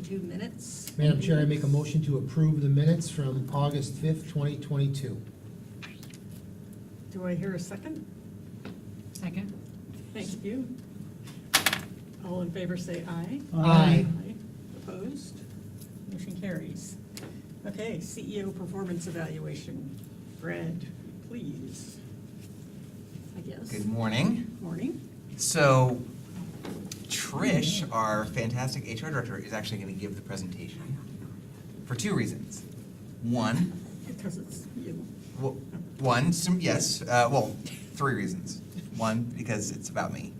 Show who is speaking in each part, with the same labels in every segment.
Speaker 1: 2022 minutes.
Speaker 2: Madam Chair, I make a motion to approve the minutes from August 5th, 2022.
Speaker 1: Do I hear a second?
Speaker 3: Second.
Speaker 1: Thank you. All in favor say aye.
Speaker 2: Aye.
Speaker 1: Opposed? Motion carries. Okay, CEO performance evaluation. Brad, please. I guess.
Speaker 4: Good morning.
Speaker 1: Morning.
Speaker 4: So Trish, our fantastic HR director, is actually going to give the presentation for two reasons. One,
Speaker 1: Because it's you.
Speaker 4: well, three reasons. One, because it's about me.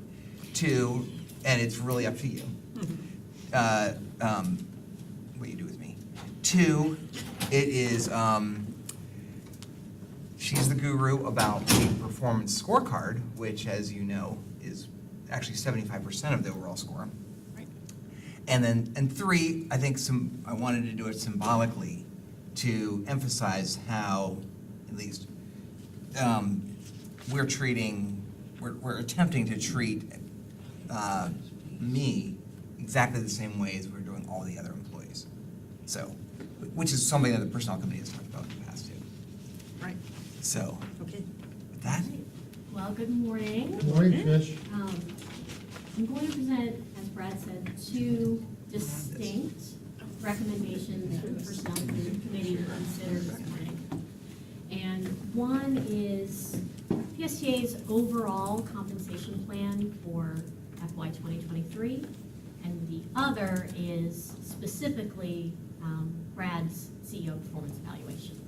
Speaker 4: Two, and it's really up to you. What you do with me. Two, it is, she's the guru about the performance scorecard, which, as you know, is actually 75% of the overall score.
Speaker 1: Right.
Speaker 4: And three, I think I wanted to do it symbolically to emphasize how, at least, we're attempting to treat me exactly the same way as we're doing all the other employees. So, which is something that the personnel committee has talked about in the past too.
Speaker 1: Right.
Speaker 4: So,
Speaker 1: Okay.
Speaker 4: with that,
Speaker 5: Well, good morning.
Speaker 2: Good morning, Trish.
Speaker 5: I'm going to present, as Brad said, two distinct recommendations for the Personnel Committee to consider this morning. And one is PSTA's overall compensation plan for FY 2023, and the other is specifically Brad's CEO performance evaluation.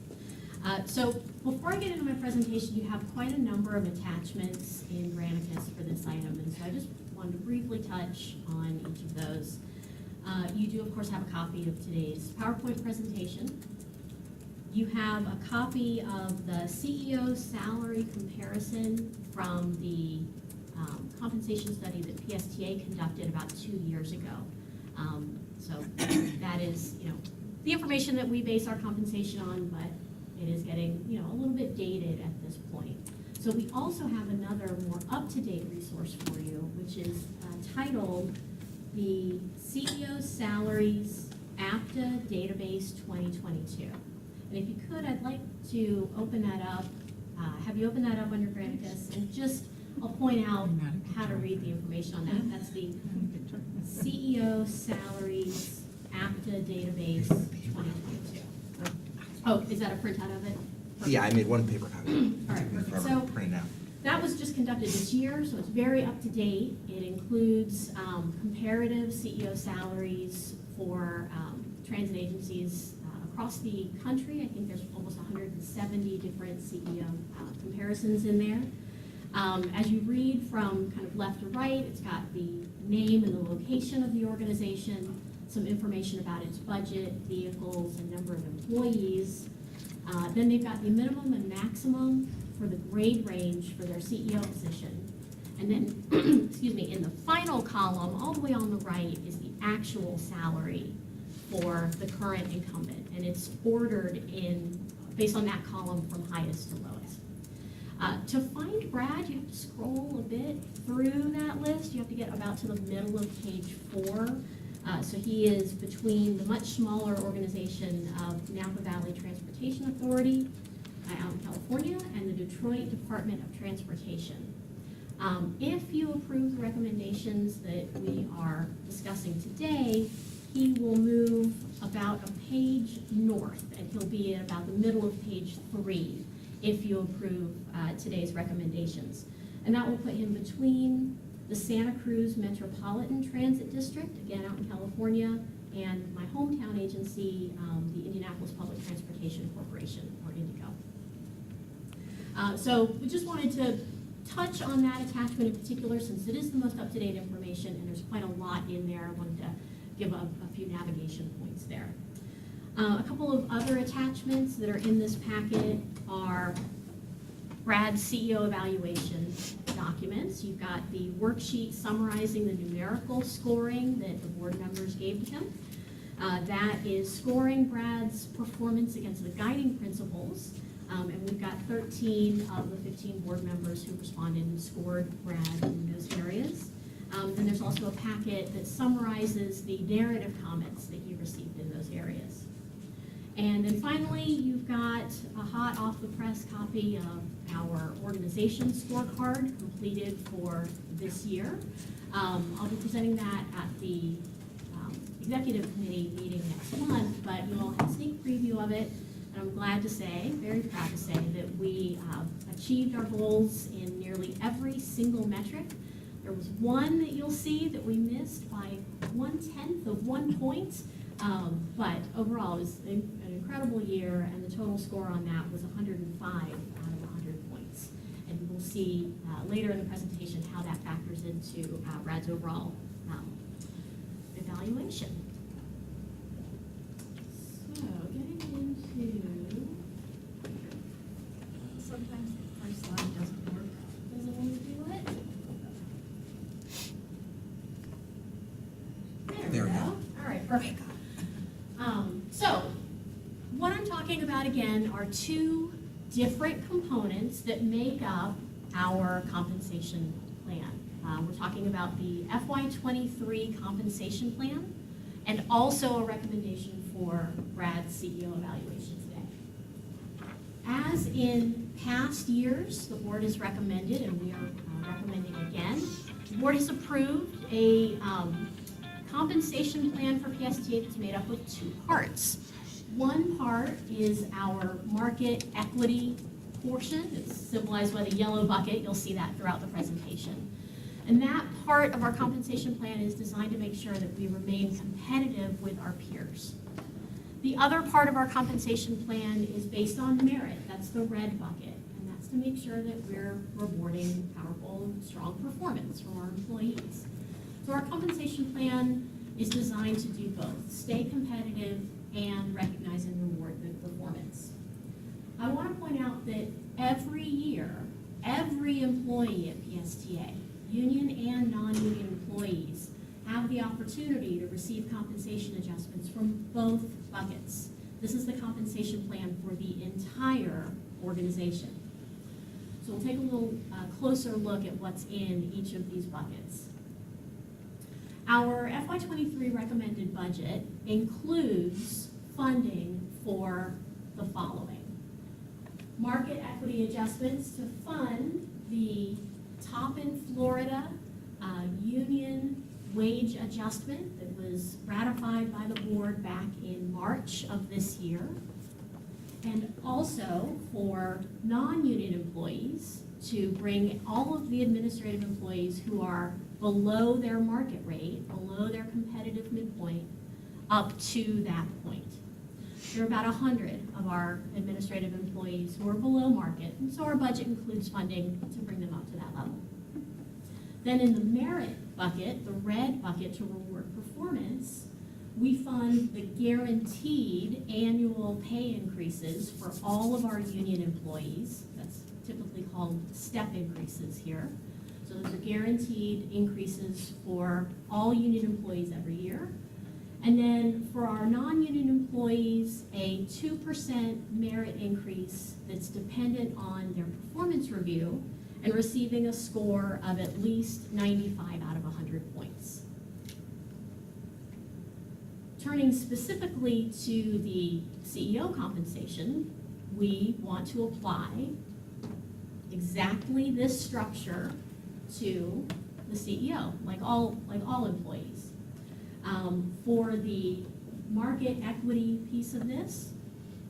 Speaker 5: So before I get into my presentation, you have quite a number of attachments in Granicus for this item, and so I just wanted to briefly touch on each of those. You do, of course, have a copy of today's PowerPoint presentation. You have a copy of the CEO salary comparison from the compensation study that PSTA conducted about 2 years ago. So that is, the information that we base our compensation on, but it is getting, a little bit dated at this point. So we also have another more up-to-date resource for you, which is titled the CEO Salaries APTA Database 2022. And if you could, I'd like to open that up, have you open that up on your Granicus, and just, I'll point out how to read the information on that. That's the CEO Salaries APTA Database 2022. Oh, is that a printout of it?
Speaker 4: yeah, I made one paper copy.
Speaker 5: All right, perfect.
Speaker 4: Forever
Speaker 5: So
Speaker 4: to print it out.
Speaker 5: that was just conducted this year, so it's very up to date. It includes comparative CEO salaries for transit agencies across the country. I think there's almost 170 different CEO comparisons in there. As you read from kind of left to right, it's got the name and the location of the organization, some information about its budget, vehicles, and number of employees. Then they've got the minimum and maximum for the grade range for their CEO position. And then, excuse me, in the final column, all the way on the right, is the actual salary for the current incumbent. And it's ordered based on that column from highest to lowest. To find Brad, you have to scroll a bit through that list. You have to get about to the middle of page 4. So he is between the much smaller organization of Napa Valley Transportation Authority out in California and the Detroit Department of Transportation. If you approve the recommendations that we are discussing today, he will move about a page north, and he'll be at about the middle of page 3 if you approve today's recommendations. And that will put him between the Santa Cruz Metropolitan Transit District, again out in California, and my hometown agency, the Indianapolis Public Transportation Corporation, or IndyCo. So we just wanted to touch on that attachment in particular, since it is the most up-to-date information, and there's quite a lot in there. I wanted to give a few navigation points there. A couple of other attachments that are in this packet are Brad's CEO evaluation documents. You've got the worksheet summarizing the numerical scoring that the board members gave to him. That is scoring Brad's performance against the guiding principles. And we've got 13 of the 15 board members who responded and scored Brad in those areas. Then there's also a packet that summarizes the narrative comments that he Finally, you've got a hot off-the-press copy of our organization scorecard completed for this year. I'll be presenting that at the executive committee meeting next month, but you all have a sneak preview of it. And I'm glad to say, very proud to say, that we achieved our goals in nearly every single metric. There was one that you'll see that we missed by 1/10 of 1 point, but overall it was an incredible year, and the total score on that was 105 out of 100 points. And we'll see later in the presentation how that factors into Brad's overall evaluation. So, getting into,
Speaker 3: Sometimes the first slide doesn't work.
Speaker 5: doesn't want to do it? There we go. All right, perfect. So, what I'm talking about again are two different components that make up our compensation plan. We're talking about the FY23 compensation plan and also a recommendation for Brad's CEO evaluation today. As in past years, the board has recommended, and we are recommending again, the board has approved a compensation plan for PSTA that's made up of two parts. One part is our market equity portion. It's symbolized by the yellow bucket. You'll see that throughout the presentation. And that part of our compensation plan is designed to make sure that we remain competitive with our peers. The other part of our compensation plan is based on merit. That's the red bucket. And that's to make sure that we're rewarding powerful, strong performance from our employees. So our compensation plan is designed to do both, stay competitive and recognize and reward good performance. I want to point out that every year, every employee at PSTA, union and non-union employees, have the opportunity to receive compensation adjustments from both buckets. This is the compensation plan for the entire organization. So we'll take a little closer look at what's in each of these buckets. Our FY23 recommended budget includes funding for the following. Market equity adjustments to fund the Top in Florida union wage adjustment that was ratified by the board back in March of this year. And also for non-union employees to bring all of the administrative employees who are below their market rate, below their competitive midpoint, up to that point. There are about 100 of our administrative employees who are below market, and so our budget includes funding to bring them up to that level. Then in the merit bucket, the red bucket to reward performance, we fund the guaranteed annual pay increases for all of our union employees. That's typically called step increases here. So those are guaranteed increases for all union employees every year. And then for our non-union employees, a 2% merit increase that's dependent on their performance review and receiving a score of at least 95 out of 100 points. Turning specifically to the CEO compensation, we want to apply exactly this structure to the CEO, like all employees. For the market equity piece of this,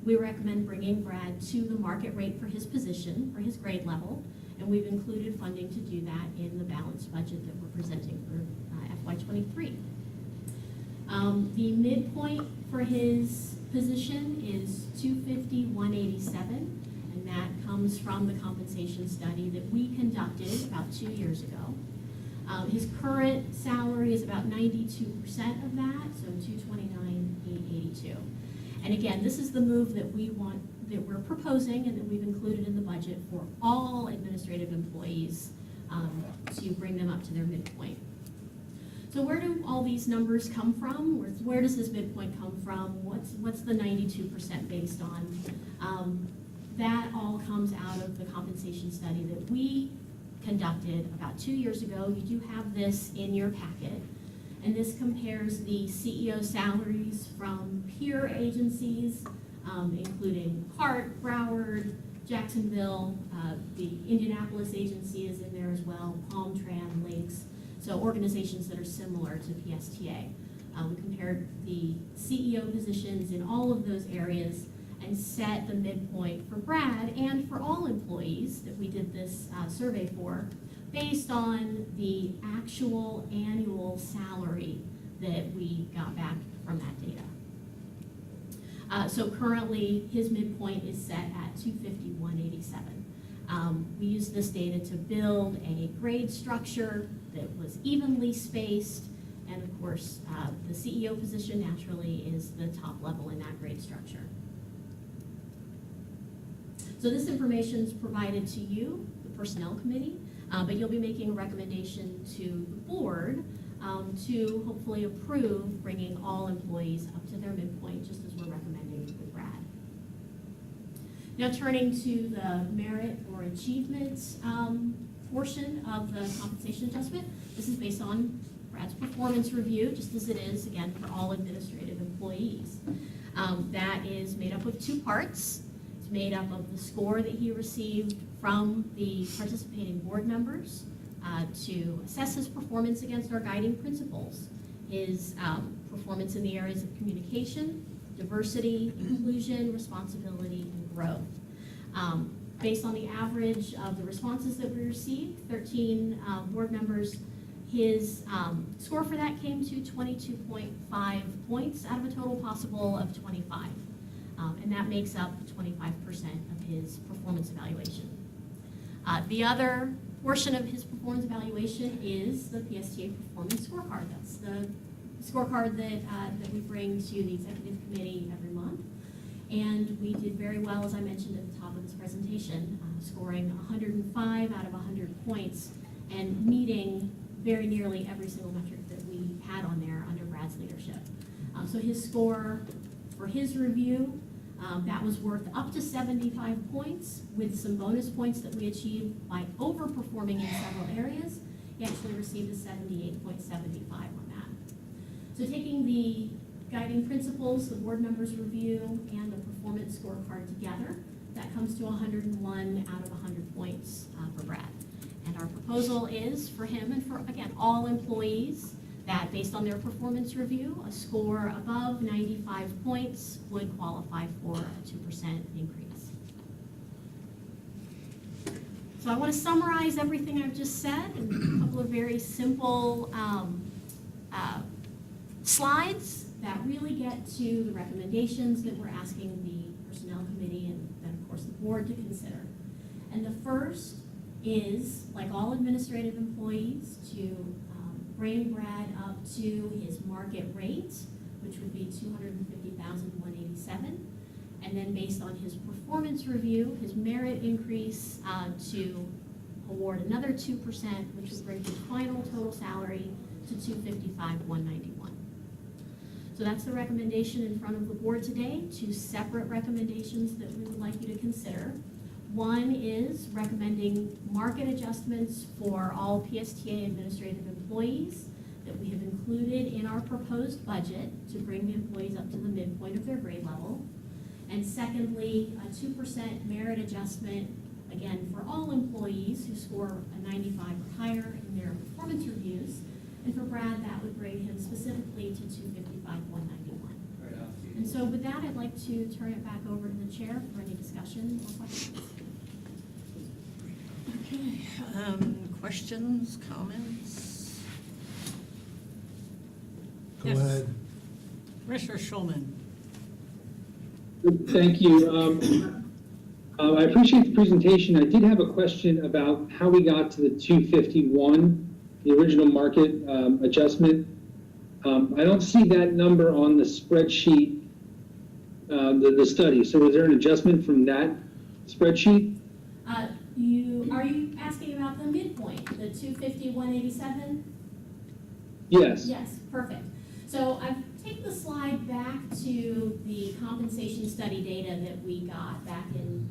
Speaker 5: we recommend bringing Brad to the market rate for his position, for his grade level, and we've included funding to do that in the balanced budget that we're presenting for FY23. The midpoint for his position is 250,187, and that comes from the compensation study that we conducted about 2 years ago. His current salary is about 92% of that, so 229,882. And again, this is the move that we're proposing and that we've included in the budget for all administrative employees to bring them up to their midpoint. So where do all these numbers come from? Where does this midpoint come from? What's the 92% based on? That all comes out of the compensation study that we conducted about 2 years ago. You do have this in your packet. And this compares the CEO salaries from peer agencies including Hart, Broward, Jacksonville, the Indianapolis agency is in there as well, Palm Tran, Lynx, so organizations that are similar to PSTA. We compared the CEO positions in all of those areas and set the midpoint for Brad and for all employees that we did this survey for, based on the actual annual salary that we got back from that data. So currently, his midpoint is set at 251.87. We used this data to build a grade structure that was evenly spaced, and of course, the CEO position naturally is the top level in that grade structure. So this information is provided to you, the Personnel Committee, but you'll be making a recommendation to the board to hopefully approve bringing all employees up to their midpoint, just as we're recommending with Brad. Now turning to the merit or achievement portion of the compensation adjustment, this is based on Brad's performance review, just as it is, again, for all administrative employees. That is made up of two parts. It's made up of the score that he received from the participating board members to assess his performance against our guiding principles, his performance in the areas of communication, diversity, inclusion, responsibility, and growth. Based on the average of the responses that we received, 13 board members, his score for that came to 22.5 points out of a total possible of 25. And that makes up 25% of his performance evaluation. The other portion of his performance evaluation is the PSTA performance scorecard. That's the scorecard that we bring to the executive committee every month. And we did very well, as I mentioned at the top of this presentation, scoring 105 out of 100 points and meeting very nearly every single metric that we had on there under Brad's leadership. So his score for his review, that was worth up to 75 points with some bonus points that we achieved by overperforming in several areas. He actually received a 78.75 on that. So taking the guiding principles, the board members review, and the performance scorecard together, that comes to 101 out of 100 points for Brad. And our proposal is for him and for, again, all employees that based on their performance review, a score above 95 points would qualify for a 2% increase. So I want to summarize everything I've just said in a couple of very simple slides that really get to the recommendations that we're asking the Personnel Committee and then, of course, the board to consider. And the first is, like all administrative employees, to bring Brad up to his market rate, which would be $250,187, and then based on his performance review, his merit increase to award another 2%, which would bring his final total salary to $255,191. So that's the recommendation in front of the board today. Two separate recommendations that we would like you to consider. One is recommending market adjustments for all PSTA administrative employees that we have included in our proposed budget to bring the employees up to the midpoint of their grade level. And secondly, a 2% merit adjustment, again, for all employees who score a 95 or higher in their performance reviews. And for Brad, that would bring him specifically to $255,191. And so with that, I'd like to turn it back over to the chair for any discussion or questions.
Speaker 1: Okay, questions, comments?
Speaker 2: Go
Speaker 1: Yes.
Speaker 2: ahead.
Speaker 1: Commissioner Schulman.
Speaker 6: Thank you. I appreciate the presentation. I did have a question about how we got to the 251, the original market adjustment. I don't see that number on the spreadsheet, the study. So was there an adjustment from that spreadsheet?
Speaker 5: Are you asking about the midpoint, the 250,187?
Speaker 6: Yes.
Speaker 5: Yes, perfect. So I've taken the slide back to the compensation study data that we got back in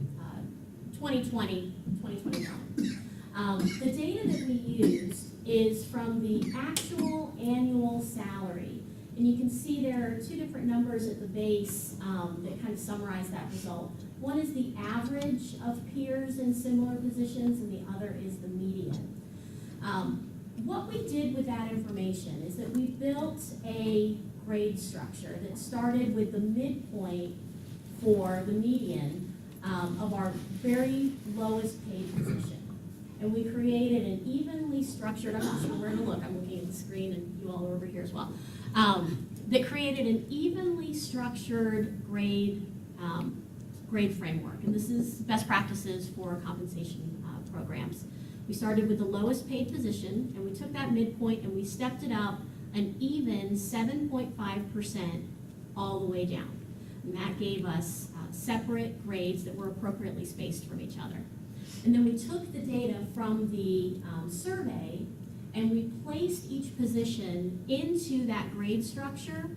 Speaker 5: 2020, 2021. The data that we used is from the actual annual salary And you can see there are two different numbers at the base that kind of summarize that result. One is the average of peers in similar positions, and the other is the median. What we did with that information is that we built a grade structure that started with the midpoint for the median of our very lowest paid position. And we created an evenly structured, I'm not sure where to look, I'm looking at the screen and you all are over here as well, that created an evenly structured grade framework. And this is best practices for compensation programs. We started with the lowest paid position, and we took that midpoint and we stepped it up an even 7.5% all the way down. And that gave us separate grades that were appropriately spaced from each other. And then we took the data from the survey and we placed each position into that grade structure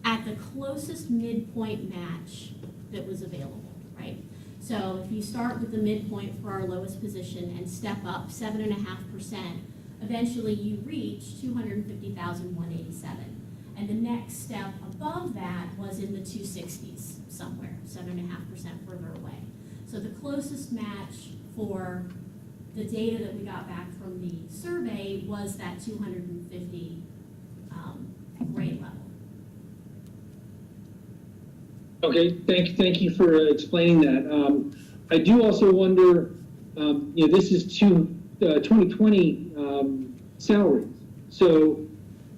Speaker 5: at the closest midpoint match that was available, right? So if you start with the midpoint for our lowest position and step up 7.5%, eventually you reach 250,187. And the next step above that was in the 260s somewhere, 7.5% further away. So the closest match for the data that we got back from the survey was that 250 grade level.
Speaker 6: Okay, thank you for explaining that. I do also wonder, this is 2020 salaries. So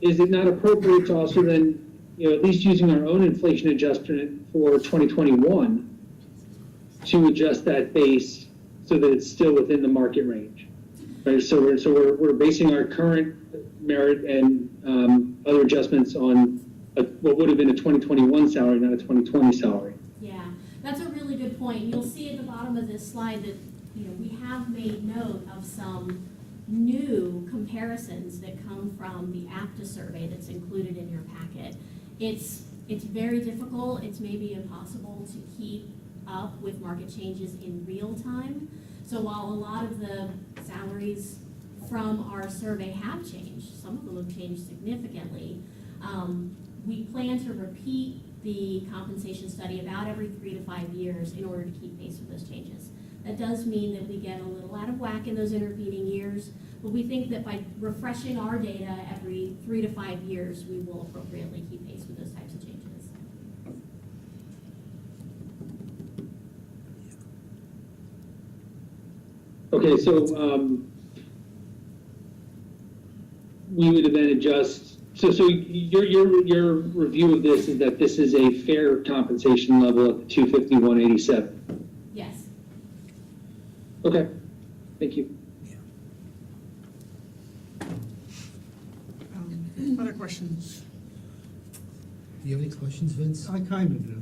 Speaker 6: is it not appropriate to also then, at least using our own inflation adjustment for 2021 to adjust that base so that it's still within the market range? Right, so we're basing our current merit and other adjustments on what would have been a 2021 salary, not a 2020 salary.
Speaker 5: Yeah, that's a really good point. You'll see at the bottom of this slide that we have made note of some new comparisons that come from the APTA survey that's included in your packet. It's very difficult. It's maybe impossible to keep up with market changes in real time. So while a lot of the salaries from our survey have changed, some of them have changed significantly, we plan to repeat the compensation study about every 3 to 5 years in order to keep pace with those changes. That does mean that we get a little out of whack in those intervening years, but we think that by refreshing our data every 3 to 5 years, we will appropriately keep pace with those types of changes.
Speaker 6: Okay, so we would then adjust. So your review of this is that this is a fair compensation level at the 251.87.
Speaker 5: Yes.
Speaker 6: Okay, thank you.
Speaker 1: Other questions?
Speaker 2: Do you have any questions, Vince?
Speaker 7: I kind of do.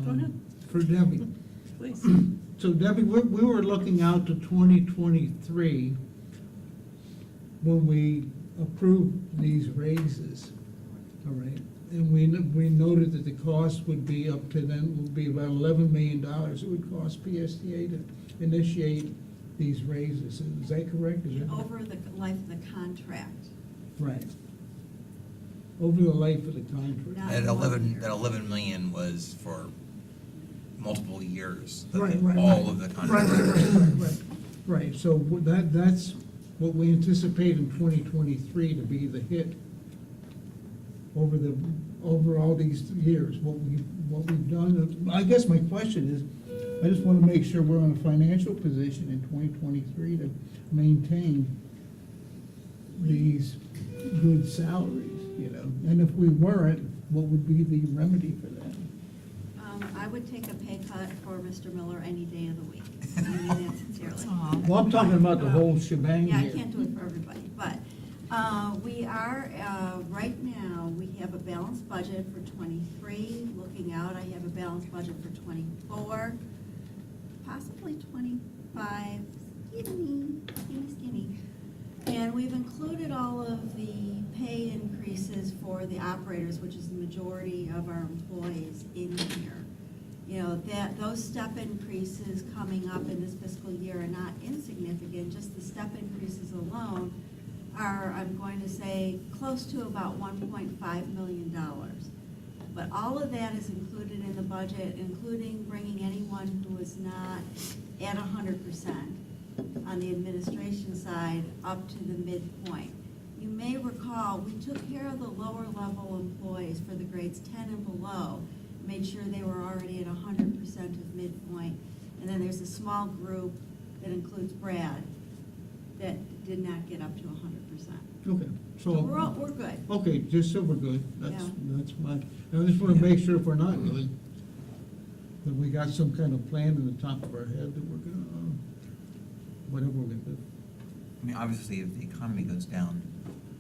Speaker 1: Go ahead.
Speaker 7: For Debbie.
Speaker 1: Please.
Speaker 7: So Debbie, we were looking out to 2023 when we approved these raises, all right? And we noted that the cost would be up to then, would be about $11 million. It would cost PSTA to initiate these raises. Is that correct? Is that
Speaker 3: Over the life of the contract.
Speaker 7: right? Over the life of the contract.
Speaker 3: Not
Speaker 4: That
Speaker 3: 1 year.
Speaker 4: 11 million was for multiple years.
Speaker 7: Right.
Speaker 4: All of the contracts.
Speaker 7: Right, so that's what we anticipate in 2023 to be the hit over all these years, what we've done. I guess my question is, I just want to make sure we're in a financial position in 2023 to maintain these good salaries, and if we weren't, what would be the remedy for that?
Speaker 3: I would take a pay cut for Mr. Miller any day of the week. I mean that sincerely.
Speaker 7: Well, I'm talking about the whole shebang
Speaker 3: Yeah, I
Speaker 7: here.
Speaker 3: can't do it for everybody, but we are, right now, we have a balanced budget for 23. Looking out, I have a balanced budget for 24, possibly 25, skinny. And we've included all of the pay increases for the operators, which is the majority of our employees in here. Those step increases coming up in this fiscal year are not insignificant, just the step increases alone are, I'm going to say, close to about $1.5 million. But all of that is included in the budget, including bringing anyone who is not at 100% on the administration side up to the midpoint. You may recall, we took care of the lower level employees for the grades 10 and below, made sure they were already at 100% of midpoint. And then there's a small group that includes Brad that did not get up to 100%.
Speaker 7: Okay,
Speaker 3: So
Speaker 7: so.
Speaker 3: we're good.
Speaker 7: Okay, just so we're good, that's,
Speaker 3: Yeah.
Speaker 7: that's my, I just wanna make sure if we're not good, that we got some kind of plan in the top of our head that we're gonna, whatever we're gonna do.
Speaker 4: I mean, obviously, if the economy goes down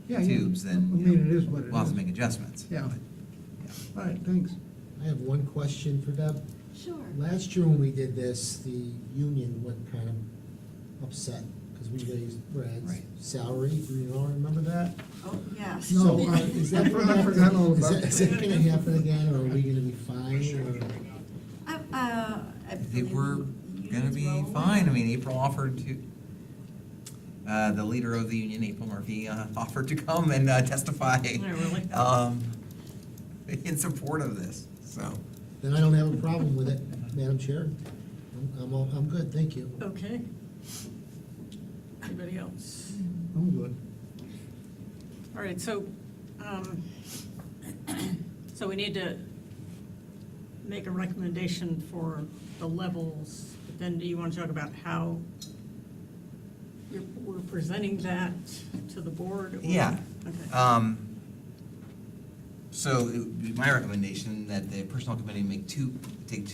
Speaker 7: Yeah,
Speaker 4: the
Speaker 7: yeah.
Speaker 4: tubes,
Speaker 7: I
Speaker 4: then,
Speaker 7: mean, it is what it
Speaker 4: we'll have
Speaker 7: is.
Speaker 4: to make adjustments.
Speaker 7: Yeah.
Speaker 4: But, yeah.
Speaker 7: All right, thanks.
Speaker 2: I have one question for Deb.
Speaker 3: Sure.
Speaker 2: Last year when we did this, the union went kind of upset because we raised Brad's
Speaker 4: Right.
Speaker 2: salary. Do you all remember that?
Speaker 3: Oh, yes.
Speaker 2: So,
Speaker 7: No,
Speaker 2: is that
Speaker 7: I forgot all about
Speaker 2: is that gonna happen again, or are we gonna be fine, or?
Speaker 4: I think we're gonna be fine. I mean, April offered to, the leader of the union, April Murphy, offered to come and testify.
Speaker 1: really?
Speaker 4: In support of this, so.
Speaker 2: Then I don't have a problem with it, Madam Chair. I'm good, thank you.
Speaker 1: Okay. Anybody else?
Speaker 7: I'm good.
Speaker 1: All right, so, so we need to make a recommendation for the levels, but then do you want to talk about how we're presenting that to the board? or-
Speaker 4: Yeah.
Speaker 1: Okay.
Speaker 4: So it would be my recommendation that the personnel committee make two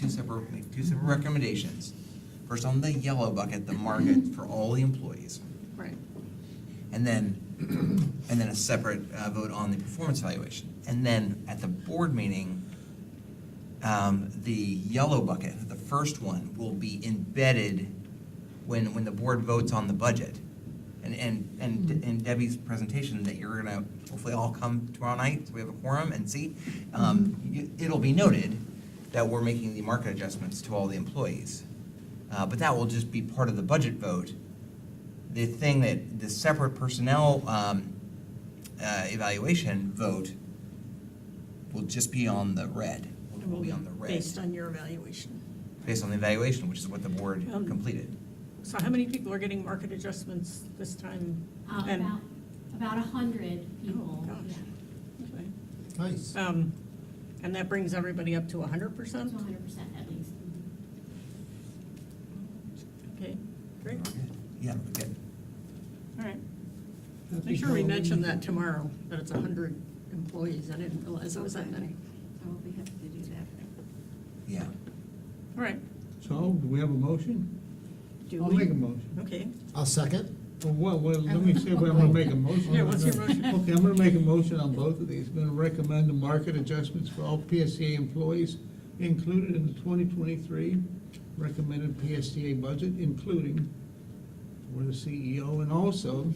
Speaker 4: separate recommendations. First on the yellow bucket, the market for all the employees,
Speaker 1: Right.
Speaker 4: and then a separate vote on the performance evaluation. And then at the board meeting, the yellow bucket, the first one, will be embedded when the board votes on the budget. And Debbie's presentation that you're gonna hopefully all come tomorrow night, so we have a quorum and see, it'll be noted that we're making the market adjustments to all the employees. But that will just be part of the budget vote. The thing that, the separate personnel evaluation vote will just be on the red. Will be on the red,
Speaker 1: Based on your evaluation.
Speaker 4: based on the evaluation, which is what the board
Speaker 1: Um,
Speaker 4: completed.
Speaker 1: So how many people are getting market adjustments this time? And-
Speaker 5: About 100 people,
Speaker 1: Oh, gosh.
Speaker 5: yeah,
Speaker 1: Okay.
Speaker 2: Nice.
Speaker 1: And that brings everybody up to 100%?
Speaker 5: to 100% at least.
Speaker 1: Okay, great.
Speaker 4: Yeah, we're good.
Speaker 1: All right.
Speaker 7: Happy
Speaker 1: Make sure we
Speaker 7: Halloween.
Speaker 1: mention that tomorrow, that it's 100 employees. I didn't realize it was that many.
Speaker 3: I will be happy to do that.
Speaker 4: Yeah.
Speaker 1: All right.
Speaker 7: So, do we have a motion?
Speaker 1: Do
Speaker 7: I'll
Speaker 1: we?
Speaker 7: make a motion.
Speaker 1: Okay.
Speaker 2: I'll second.
Speaker 7: Well, let me say what I'm gonna make a motion.
Speaker 1: Yeah, what's your motion?
Speaker 7: Okay, I'm gonna make a motion on both of these. I'm gonna recommend the market adjustments for all PSCA employees included in the 2023 recommended PSCA budget, including for the CEO, and also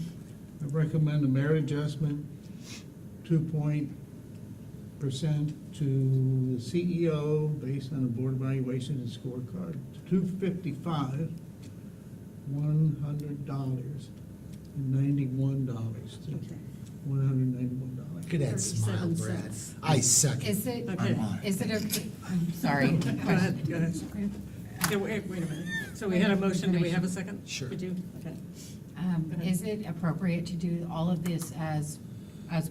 Speaker 7: I recommend a merit adjustment 2% to the CEO based on the board evaluation and scorecard, $255, $100.91 to
Speaker 1: Okay.
Speaker 7: $191.
Speaker 2: Look at that smile,
Speaker 1: 37
Speaker 2: Brad.
Speaker 1: cents.
Speaker 2: I second.
Speaker 8: Is it,
Speaker 1: Okay.
Speaker 8: is it, I'm sorry.
Speaker 1: Go ahead, go ahead. Yeah, wait a minute. So we had a motion, do we have a second?
Speaker 2: Sure.
Speaker 1: We do? Okay.
Speaker 8: Is it appropriate to do all of this as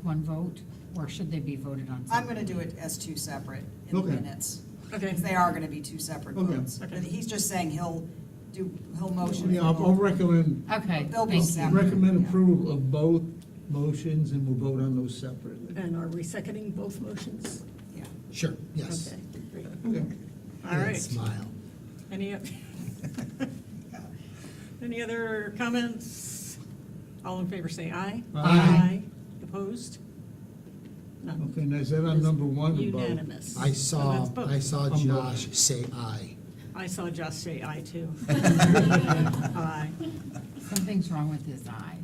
Speaker 8: one vote, or should they be voted on
Speaker 9: I'm
Speaker 8: separately?
Speaker 9: gonna do it as two separate in the
Speaker 7: Okay.
Speaker 9: minutes.
Speaker 1: Okay.
Speaker 9: Because they are gonna be two separate
Speaker 7: Okay.
Speaker 9: votes.
Speaker 1: Okay.
Speaker 9: But he's just saying he'll motion.
Speaker 7: Yeah, I'll recommend,
Speaker 8: Okay,
Speaker 9: They'll be
Speaker 8: thank you.
Speaker 9: separate.
Speaker 7: recommend
Speaker 9: Yeah.
Speaker 7: approval of both motions, and we'll vote on those separately.
Speaker 1: And are we seconding both motions?
Speaker 9: Yeah.
Speaker 2: Sure, yes.
Speaker 1: Okay, great.
Speaker 7: Okay.
Speaker 1: All
Speaker 2: Look at that
Speaker 1: right.
Speaker 2: smile.
Speaker 1: Any other comments? All in favor say aye.
Speaker 7: Aye.
Speaker 1: Opposed? None.
Speaker 7: Okay, now is that on number one or both?
Speaker 1: Unanimous.
Speaker 2: I
Speaker 1: So
Speaker 2: saw,
Speaker 1: that's both.
Speaker 2: I saw
Speaker 7: I'm
Speaker 2: Josh say aye.
Speaker 1: I saw Josh say aye too. Aye.
Speaker 8: Something's wrong with his eye.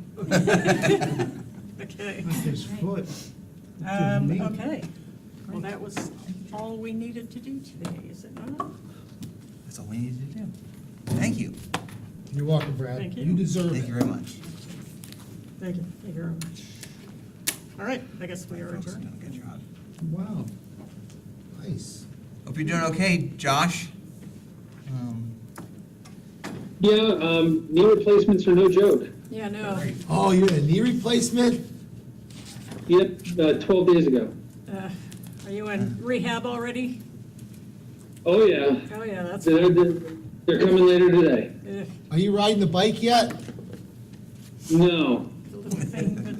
Speaker 1: Okay.
Speaker 7: With his foot. Which is me.
Speaker 1: Okay. Well, that was all we needed to do today, is it not?
Speaker 4: That's all we needed to do. Thank you.
Speaker 2: You're welcome, Brad.
Speaker 1: Thank you.
Speaker 2: You deserve
Speaker 4: Thank you
Speaker 2: it.
Speaker 4: very much.
Speaker 1: Thank you very much. All right, I guess we are
Speaker 4: Folks,
Speaker 1: adjourned.
Speaker 4: good job.
Speaker 7: Wow.
Speaker 2: Nice.
Speaker 4: Hope you're doing okay, Josh.
Speaker 6: Yeah, knee replacements are no joke.
Speaker 1: Yeah, no,
Speaker 2: Oh, you're in a knee replacement?
Speaker 6: Yep, 12 days ago.
Speaker 1: are you in rehab already?
Speaker 6: Oh, yeah.
Speaker 1: Oh, yeah, that's,
Speaker 6: They're coming later today.
Speaker 1: the
Speaker 2: Are you riding the bike yet?
Speaker 6: No.
Speaker 1: little thing that